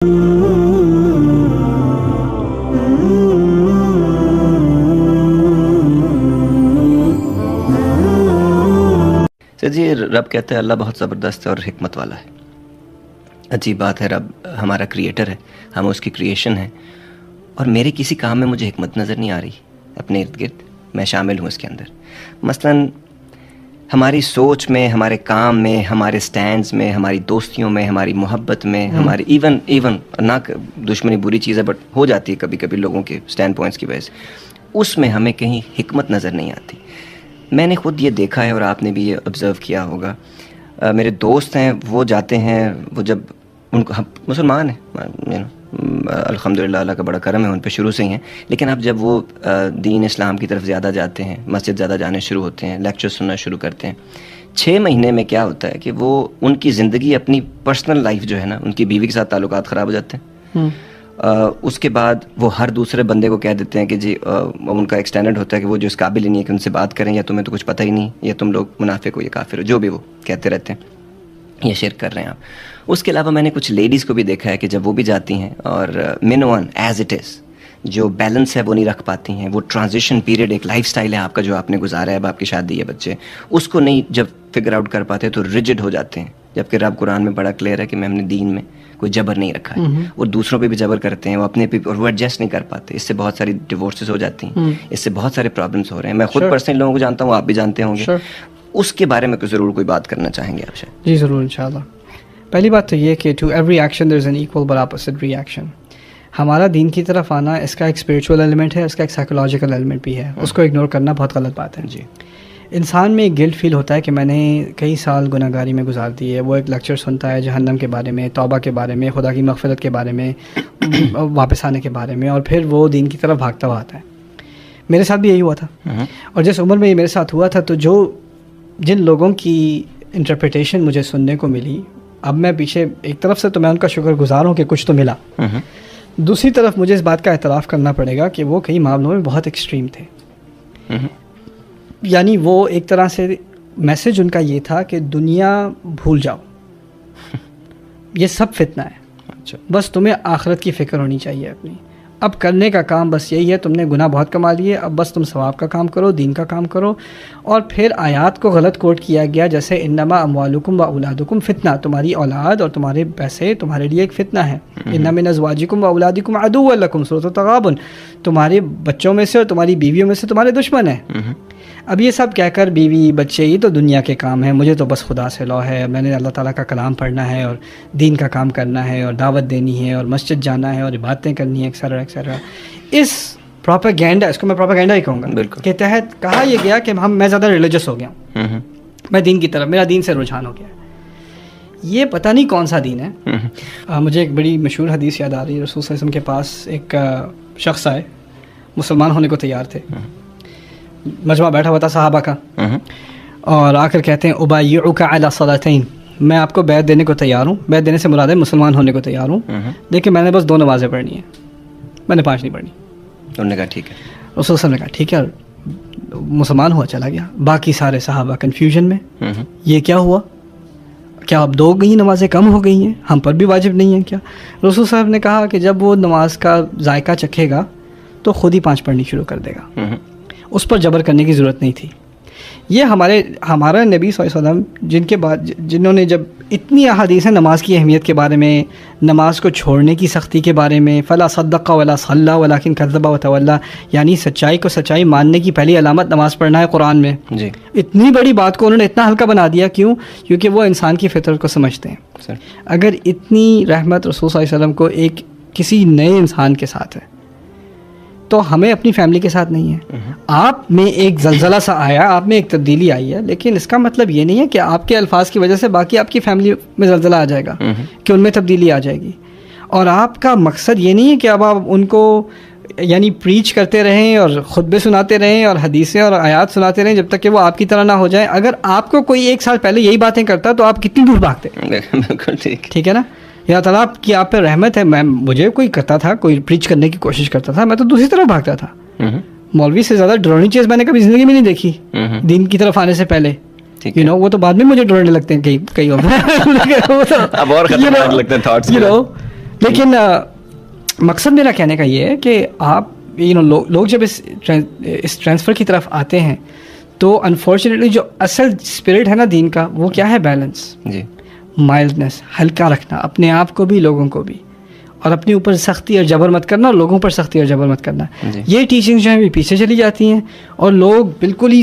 جی رب کہتے ہیں اللہ بہت زبردست ہے اور حکمت والا ہے. عجیب بات ہے، رب ہمارا کریٹر ہے، ہم اس کی کریشن ہیں، اور میرے کسی کام میں مجھے حکمت نظر نہیں آ رہی اپنے ارد گرد. میں شامل ہوں اس کے اندر. مثلاً ہماری سوچ میں، ہمارے کام میں، ہمارے سٹینڈز میں، ہماری دوستیوں میں، ہماری محبت میں، ہماری ایون نہ دشمنی بری چیز ہے بٹ ہو جاتی ہے کبھی کبھی لوگوں کے سٹینڈ پوائنٹس کی وجہ سے، اس میں ہمیں کہیں حکمت نظر نہیں آتی. میں نے خود یہ دیکھا ہے اور آپ نے بھی یہ آبزرو کیا ہوگا. میرے دوست ہیں، وہ جاتے ہیں، وہ جب ان کو مسلمان ہیں الحمدللہ، اللہ کا بڑا کرم ہے ان پہ شروع سے ہی ہیں، لیکن اب جب وہ دین اسلام کی طرف زیادہ جاتے ہیں، مسجد زیادہ جانے شروع ہوتے ہیں، لیکچر سننا شروع کرتے ہیں، 6 مہینے میں کیا ہوتا ہے کہ وہ ان کی زندگی، اپنی پرسنل لائف جو ہے نا، ان کی بیوی کے ساتھ تعلقات خراب ہو جاتے ہیں. اس کے بعد وہ ہر دوسرے بندے کو کہہ دیتے ہیں کہ جی ان کا ایک اسٹینڈرڈ ہوتا ہے کہ وہ جو اس قابل ہی نہیں ہے کہ ان سے بات کریں، یا تمہیں تو کچھ پتہ ہی نہیں، یا تم لوگ منافق ہو یا کافر ہو، جو بھی وہ کہتے رہتے ہیں، یہ شرک کر رہے ہیں آپ. اس کے علاوہ میں نے کچھ لیڈیز کو بھی دیکھا ہے کہ جب وہ بھی جاتی ہیں اور مین ون ایز اٹ از جو بیلنس ہے وہ نہیں رکھ پاتی ہیں، وہ ٹرانزیشن پیریڈ، ایک لائف سٹائل ہے آپ کا جو آپ نے گزارا ہے، اب آپ کی شادی ہے، بچے، اس کو نہیں جب فگر آؤٹ کر پاتے تو ریجڈ ہو جاتے ہیں. جبکہ رب قرآن میں بڑا کلیئر ہے کہ میں ہم نے دین میں کوئی جبر نہیں رکھا ہے، اور دوسروں پہ بھی جبر کرتے ہیں، وہ اپنے پہ اور وہ ایڈجسٹ نہیں کر پاتے. اس سے بہت ساری ڈیورسز ہو جاتی ہیں، اس سے بہت سارے پرابلمس ہو رہے ہیں. میں خود پرسنلی لوگوں کو جانتا ہوں، آپ بھی جانتے ہوں گے. اس کے بارے میں ضرور کوئی بات کرنا چاہیں گے آپ سے؟ جی ضرور، انشاءاللہ. پہلی بات تو یہ کہ to every action there is an equal but opposite reaction. ہمارا دین کی طرف آنا، اس کا ایک اسپریچول ایلیمنٹ ہے، اس کا ایک سائیکولوجیکل ایلیمنٹ بھی ہے. اس کو اگنور کرنا بہت غلط بات ہے. جی، انسان میں گلٹ فیل ہوتا ہے کہ میں نے کئی سال گناہ گاری میں گزار دی ہے. وہ ایک لیکچر سنتا ہے جہنم کے بارے میں، توبہ کے بارے میں، خدا کی مغفرت کے بارے میں، واپس آنے کے بارے میں، اور پھر وہ دین کی طرف بھاگتا ہوا آتا ہے. میرے ساتھ بھی یہی ہوا تھا، اور جس عمر میں یہ میرے ساتھ ہوا تھا، تو جن لوگوں کی انٹرپریٹیشن مجھے سننے کو ملی، اب میں پیچھے ایک طرف سے تو میں ان کا شکر گزار ہوں کہ کچھ تو ملا، دوسری طرف مجھے اس بات کا اعتراف کرنا پڑے گا کہ وہ کئی معاملوں میں بہت ایکسٹریم تھے. یعنی وہ ایک طرح سے میسج ان کا یہ تھا کہ دنیا بھول جاؤ، یہ سب فتنہ ہے، بس تمہیں آخرت کی فکر ہونی چاہیے اپنی. اب کرنے کا کام بس یہی ہے، تم نے گناہ بہت کما لیے، اب بس تم ثواب کا کام کرو، دین کا کام کرو. اور پھر آیات کو غلط کوٹ کیا گیا، جیسے انما اموالکم و اولادکم فتنہ، تمہاری اولاد اور تمہارے پیسے تمہارے لیے ایک فتنہ ہے. ان من ازواجکم و اولادکم عدو لکم، سورۃ التغابن، تمہارے بچوں میں سے اور تمہاری بیویوں میں سے تمہارے دشمن ہیں. اب یہ سب کہہ کر بیوی بچے یہ تو دنیا کے کام ہیں، مجھے تو بس خدا سے لو ہے، میں نے اللہ تعالیٰ کا کلام پڑھنا ہے اور دین کا کام کرنا ہے اور دعوت دینی ہے اور مسجد جانا ہے اور عبادتیں کرنی ہیں ایکسیٹرا ایکسیٹرا. اس پروپیگینڈا، اس کو میں پروپیگینڈا ہی کہوں گا، کے تحت کہا یہ گیا کہ میں زیادہ ریلیجس ہو گیا ہوں، میں دین کی طرف، میرا دین سے رجحان ہو گیا. یہ پتہ نہیں کون سا دین ہے. مجھے ایک بڑی مشہور حدیث یاد آ رہی ہے. رسول صلی اللہ علیہ وسلم کے پاس ایک شخص آئے، مسلمان ہونے کو تیار تھے، مجمع بیٹھا ہوا تھا صحابہ کا، اور آ کر کہتے ہیں ابایعک علی صلاتین، میں آپ کو بیعت دینے کو تیار ہوں. بیعت دینے سے مراد ہے مسلمان ہونے کو تیار ہوں، لیکن میں نے بس 2 نمازیں پڑھنی ہیں، میں نے 5 نہیں پڑھنی. انہوں نے کہا ٹھیک ہے. رسول صلی اللہ علیہ وسلم نے کہا ٹھیک ہے، مسلمان ہوا، چلا گیا. باقی سارے صحابہ کنفیوژن میں، یہ کیا ہوا، کیا اب 2 گئی نمازیں کم ہو گئی ہیں، ہم پر بھی واجب نہیں ہیں کیا؟ رسول صاحب نے کہا کہ جب وہ نماز کا ذائقہ چکھے گا تو خود ہی 5 پڑھنی شروع کر دے گا، اس پر جبر کرنے کی ضرورت نہیں تھی. یہ ہمارا نبی صلی اللہ علیہ وسلم جنہوں نے جب اتنی احادیث ہیں نماز کی اہمیت کے بارے میں، نماز کو چھوڑنے کی سختی کے بارے میں، فلا صدق ولا صلی ولکن کذب وتولی، یعنی سچائی کو سچائی ماننے کی پہلی علامت نماز پڑھنا ہے قرآن میں. جی، اتنی بڑی بات کو انہوں نے اتنا ہلکا بنا دیا. کیوں؟ کیونکہ وہ انسان کی فطرت کو سمجھتے ہیں. اگر اتنی رحمت رسول صلی اللہ علیہ وسلم کو ایک کسی نئے انسان کے ساتھ ہے تو ہمیں اپنی فیملی کے ساتھ نہیں ہے. آپ میں ایک زلزلہ سا آیا، آپ میں ایک تبدیلی آئی ہے، لیکن اس کا مطلب یہ نہیں ہے کہ آپ کے الفاظ کی وجہ سے باقی آپ کی فیملی میں زلزلہ آ جائے گا، کہ ان میں تبدیلی آ جائے گی. اور آپ کا مقصد یہ نہیں ہے کہ اب آپ ان کو یعنی پریچ کرتے رہیں اور خطبے سناتے رہیں اور حدیثیں اور آیات سناتے رہیں جب تک کہ وہ آپ کی طرح نہ ہو جائیں. اگر آپ کو کوئی 1 سال پہلے یہی باتیں کرتا تو آپ کتنی دور بھاگتے. بالکل ٹھیک ہے نا. یا تعالیٰ کی آپ پہ رحمت ہے، مجھے کوئی کرتا تھا، کوئی پریچ کرنے کی کوشش کرتا تھا، میں تو دوسری طرف بھاگتا تھا. مولوی سے زیادہ ڈرونی چیز میں نے کبھی زندگی میں نہیں دیکھی دین کی طرف آنے سے پہلے. وہ تو بعد میں مجھے ڈرنے لگتے ہیں کئی لیکن مقصد میرا کہنے کا یہ ہے کہ آپ لوگ جب اس ٹرانسفر کی طرف آتے ہیں تو انفارچونیٹلی جو اصل اسپرٹ ہے نا دین کا وہ کیا ہے؟ بیلنس، جی، مائلڈنس، ہلکا رکھنا اپنے آپ کو بھی لوگوں کو بھی، اور اپنے اوپر سختی اور جبر مت کرنا اور لوگوں پر سختی اور جبر مت کرنا. یہ ٹیچنگ جو ہیں پیچھے چلی جاتی ہیں اور لوگ بالکل ہی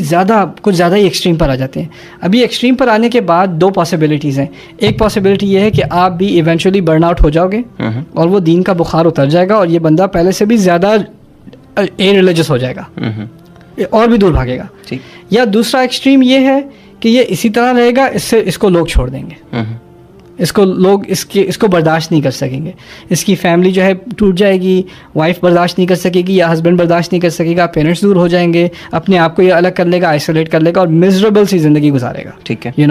کچھ زیادہ ہی ایکسٹریم پر آ جاتے ہیں. ابھی ایکسٹریم پر آنے کے بعد دو پاسبلٹیز ہیں. ایک پاسبلٹی یہ ہے کہ آپ بھی ایونچولی برن آؤٹ ہو جاؤ گے اور وہ دین کا بخار اتر جائے گا اور یہ بندہ پہلے سے بھی زیادہ ریلیجس ہو جائے گا اور بھی دور بھاگے گا. یا دوسرا ایکسٹریم یہ ہے کہ یہ اسی طرح رہے گا، اس کو لوگ چھوڑ دیں گے، اس کو لوگ اس کو برداشت نہیں کر سکیں گے، اس کی فیملی جو ہے ٹوٹ جائے گی، وائف برداشت نہیں کر سکے گی یا ہسبینڈ برداشت نہیں کر سکے گا، پیرنٹس دور ہو جائیں گے، اپنے آپ کو یہ الگ کر لے گا، آئسولیٹ کر لے گا اور میزریبل سی زندگی گزارے گا. ٹھیک ہے،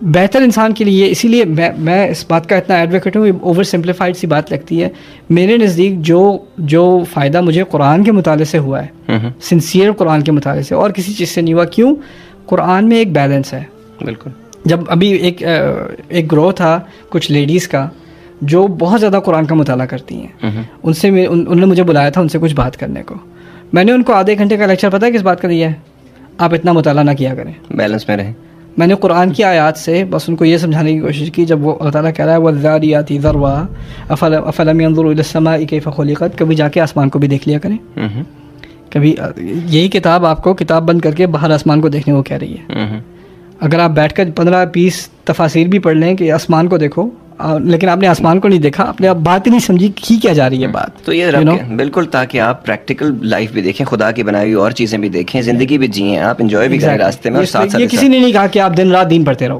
بہتر انسان کے لیے. اسی لیے میں اس بات کا اتنا ایڈوکیٹ ہوں. اوور سمپلیفائڈ سی بات لگتی ہے میرے نزدیک. جو فائدہ مجھے قرآن کے مطالعے سے ہوا ہے، سنسیئر قرآن کے مطالعے سے، اور کسی چیز سے نہیں ہوا. کیوں؟ قرآن میں ایک بیلنس ہے. بالکل. جب ابھی ایک گروہ تھا کچھ لیڈیز کا جو بہت زیادہ قرآن کا مطالعہ کرتی ہیں، ان سے انہوں نے مجھے بلایا تھا ان سے کچھ بات کرنے کو. میں نے ان کو آدھے گھنٹے کا لیکچر پتہ ہے کس بات کا دیا ہے؟ آپ اتنا مطالعہ نہ کیا کریں، بیلنس میں رہیں. میں نے قرآن کی آیات سے بس ان کو یہ سمجھانے کی کوشش کی. جب وہ اللہ تعالیٰ کہہ رہا ہے وَالذَّارِيَاتِ ذَرْوًا أَفَلَمْ يَنظُرُوا إِلَى السَّمَاءِ كَيْفَ خُلِقَتْ، کبھی جا کے آسمان کو بھی دیکھ لیا کریں. کبھی یہی کتاب آپ کو کتاب بند کر کے باہر آسمان کو دیکھنے کو کہہ رہی ہے. اگر آپ بیٹھ کر 15-20 تفاسیر بھی پڑھ لیں کہ آسمان کو دیکھو، لیکن آپ نے آسمان کو نہیں دیکھا، آپ نے بات ہی نہیں سمجھی کی کیا جا رہی ہے بات. تو یہ بالکل، تاکہ آپ پریکٹیکل لائف بھی دیکھیں، خدا کی بنائی ہوئی اور چیزیں بھی دیکھیں، زندگی بھی جئیں، آپ انجوائے بھی کریں راستے میں. اور ساتھ ساتھ یہ کسی نے نہیں کہا کہ آپ دن رات دین پڑھتے رہو،